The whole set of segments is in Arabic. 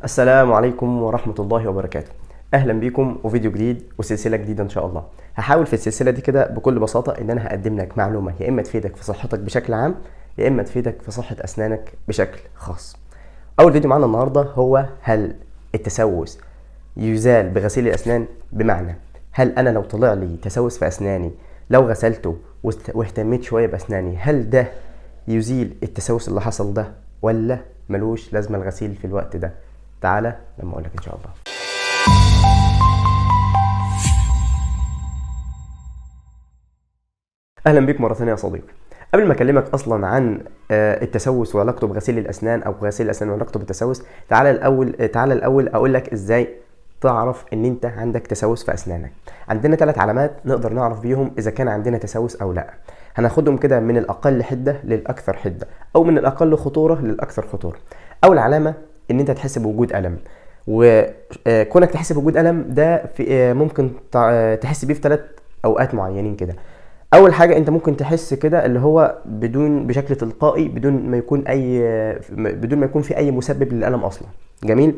السلام عليكم ورحمة الله وبركاته. أهلا بيكم وفيديو جديد وسلسلة جديدة إن شاء الله. هحاول في السلسلة دي كده بكل بساطة إن أنا هقدم لك معلومة يا إما تفيدك في صحتك بشكل عام يا إما تفيدك في صحة أسنانك بشكل خاص. أول فيديو معانا النهاردة هو هل التسوس يزال بغسيل الأسنان؟ بمعنى هل أنا لو طلع لي تسوس في أسناني لو غسلته واهتميت شوية بأسناني هل ده يزيل التسوس اللي حصل ده ولا ملوش لازمة الغسيل في الوقت ده؟ تعالى لما اقول لك ان شاء الله. اهلا بيك مره ثانيه يا صديقي. قبل ما اكلمك اصلا عن التسوس وعلاقته بغسيل الاسنان او غسيل الاسنان وعلاقته بالتسوس، تعالى الاول اقول لك ازاي تعرف ان انت عندك تسوس في اسنانك. عندنا 3 علامات نقدر نعرف بيهم اذا كان عندنا تسوس او لا. هناخدهم كده من الاقل حده للاكثر حده او من الاقل خطوره للاكثر خطوره. اول علامه ان انت تحس بوجود الم، وكونك تحس بوجود الم ده في ممكن تحس بيه في 3 اوقات معينين كده. اول حاجه انت ممكن تحس كده اللي هو بشكل تلقائي بدون ما يكون في اي مسبب للالم اصلا. جميل.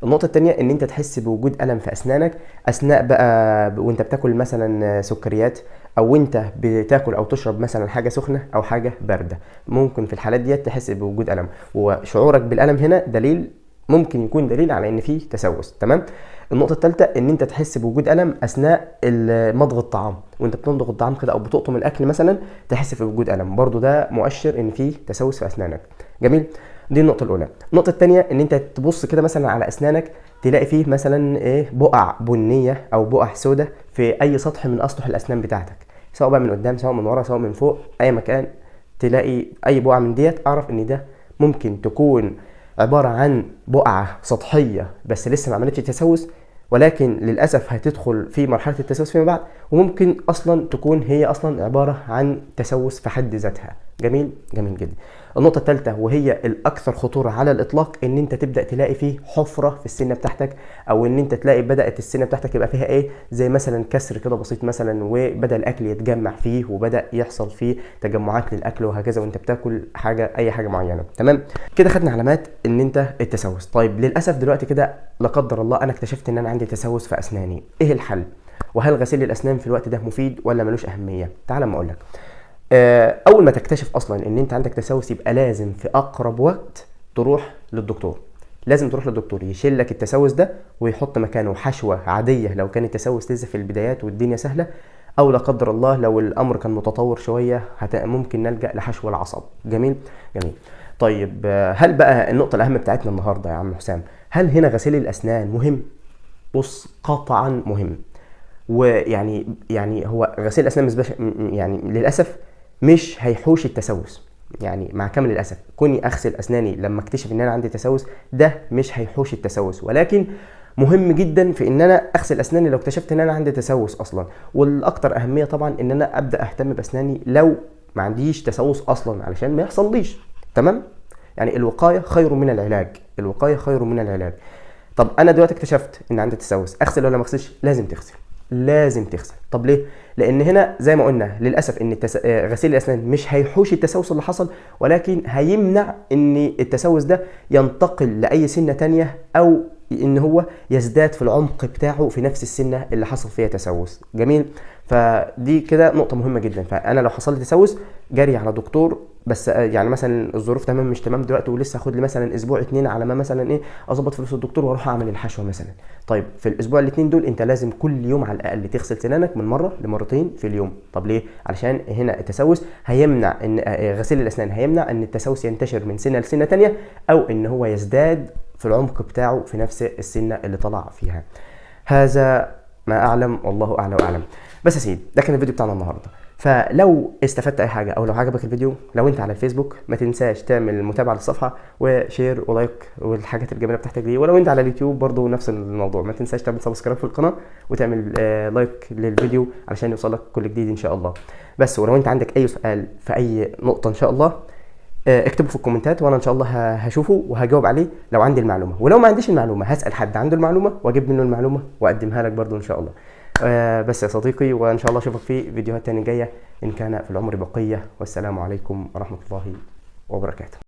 النقطه الثانيه ان انت تحس بوجود الم في اسنانك اثناء بقى وانت بتاكل مثلا سكريات او انت بتاكل او تشرب مثلا حاجه سخنه او حاجه بارده. ممكن في الحالات دي تحس بوجود الم، وشعورك بالالم هنا ممكن يكون دليل على ان فيه تسوس. تمام. النقطه الثالثه ان انت تحس بوجود الم اثناء مضغ الطعام، وانت بتمضغ الطعام كده او بتقطم الاكل مثلا تحس بوجود الم، برضو ده مؤشر ان فيه تسوس في اسنانك. جميل. دي النقطه الاولى. النقطه الثانيه ان انت تبص كده مثلا على اسنانك تلاقي فيه مثلا بقع بنيه او بقع سوداء في اي سطح من اسطح الاسنان بتاعتك، سواء بقى من قدام سواء من ورا سواء من فوق، اي مكان تلاقي اي بقعه من ديت اعرف ان ده ممكن تكون عبارة عن بقعة سطحية بس لسه ما عملتش تسوس، ولكن للأسف هتدخل في مرحلة التسوس فيما بعد، وممكن أصلا تكون هي أصلا عبارة عن تسوس في حد ذاتها. جميل جميل جدا. النقطة الثالثة وهي الأكثر خطورة على الإطلاق إن أنت تبدأ تلاقي فيه حفرة في السنة بتاعتك، أو إن أنت تلاقي بدأت السنة بتاعتك يبقى فيها زي مثلا كسر كده بسيط مثلا، وبدأ الأكل يتجمع فيه وبدأ يحصل فيه تجمعات للأكل وهكذا وأنت بتاكل أي حاجة معينة. تمام. كده خدنا علامات إن أنت التسوس. طيب للأسف دلوقتي كده لا قدر الله أنا اكتشفت إن أنا عندي تسوس في أسناني، إيه الحل؟ وهل غسيل الأسنان في الوقت ده مفيد ولا ملوش أهمية؟ تعال ما أقول لك. اول ما تكتشف اصلا ان انت عندك تسوس يبقى لازم في اقرب وقت تروح للدكتور. لازم تروح للدكتور يشيل لك التسوس ده ويحط مكانه حشوه عاديه لو كان التسوس لسه في البدايات والدنيا سهله، او لا قدر الله لو الامر كان متطور شويه ممكن نلجا لحشو العصب. جميل جميل. طيب هل بقى النقطه الاهم بتاعتنا النهارده يا عم حسام، هل هنا غسيل الاسنان مهم؟ بص، قطعا مهم. ويعني هو غسيل الاسنان يعني للاسف مش هيحوش التسوس. يعني مع كامل الاسف كوني اغسل اسناني لما اكتشف ان انا عندي تسوس ده مش هيحوش التسوس، ولكن مهم جدا في ان انا اغسل اسناني لو اكتشفت ان انا عندي تسوس اصلا. والاكثر اهميه طبعا ان انا ابدا اهتم باسناني لو ما عنديش تسوس اصلا علشان ما يحصليش. تمام. يعني الوقايه خير من العلاج، الوقايه خير من العلاج. طب انا دلوقتي اكتشفت ان عندي تسوس، اغسل ولا ما اغسلش؟ لازم تغسل، لازم تغسل. طب ليه؟ لان هنا زي ما قلنا للاسف ان غسيل الاسنان مش هيحوش التسوس اللي حصل، ولكن هيمنع ان التسوس ده ينتقل لاي سنه تانية او ان هو يزداد في العمق بتاعه في نفس السنه اللي حصل فيها تسوس. جميل. فدي كده نقطه مهمه جدا. فانا لو حصل لي تسوس جري على دكتور، بس يعني مثلا الظروف تمام مش تمام دلوقتي ولسه هاخد لي مثلا اسبوع 2 على ما مثلا اظبط فلوس الدكتور واروح اعمل الحشوه مثلا. طيب في الاسبوع ال2 دول انت لازم كل يوم على الاقل تغسل سنانك من مره لمرتين في اليوم. طب ليه؟ علشان هنا التسوس هيمنع ان غسيل الاسنان هيمنع ان التسوس ينتشر من سنه لسنه ثانيه، او ان هو يزداد في العمق بتاعه في نفس السنه اللي طلع فيها. هذا ما اعلم والله اعلى واعلم. بس يا سيدي ده كان الفيديو بتاعنا النهارده. فلو استفدت اي حاجه او لو عجبك الفيديو، لو انت على الفيسبوك ما تنساش تعمل متابعه للصفحه وشير ولايك والحاجات الجميله بتاعتك دي، ولو انت على اليوتيوب برضو نفس الموضوع، ما تنساش تعمل سبسكرايب في القناه وتعمل لايك للفيديو علشان يوصلك كل جديد ان شاء الله. بس ولو انت عندك اي سؤال في اي نقطه ان شاء الله اكتبه في الكومنتات وانا ان شاء الله هشوفه وهجاوب عليه لو عندي المعلومه، ولو ما عنديش المعلومه هسال حد عنده المعلومه واجيب منه المعلومه واقدمها لك برضو ان شاء الله. بس يا صديقي، وان شاء الله اشوفك في فيديوهات تانية جايه ان كان في العمر بقيه، والسلام عليكم ورحمه الله وبركاته.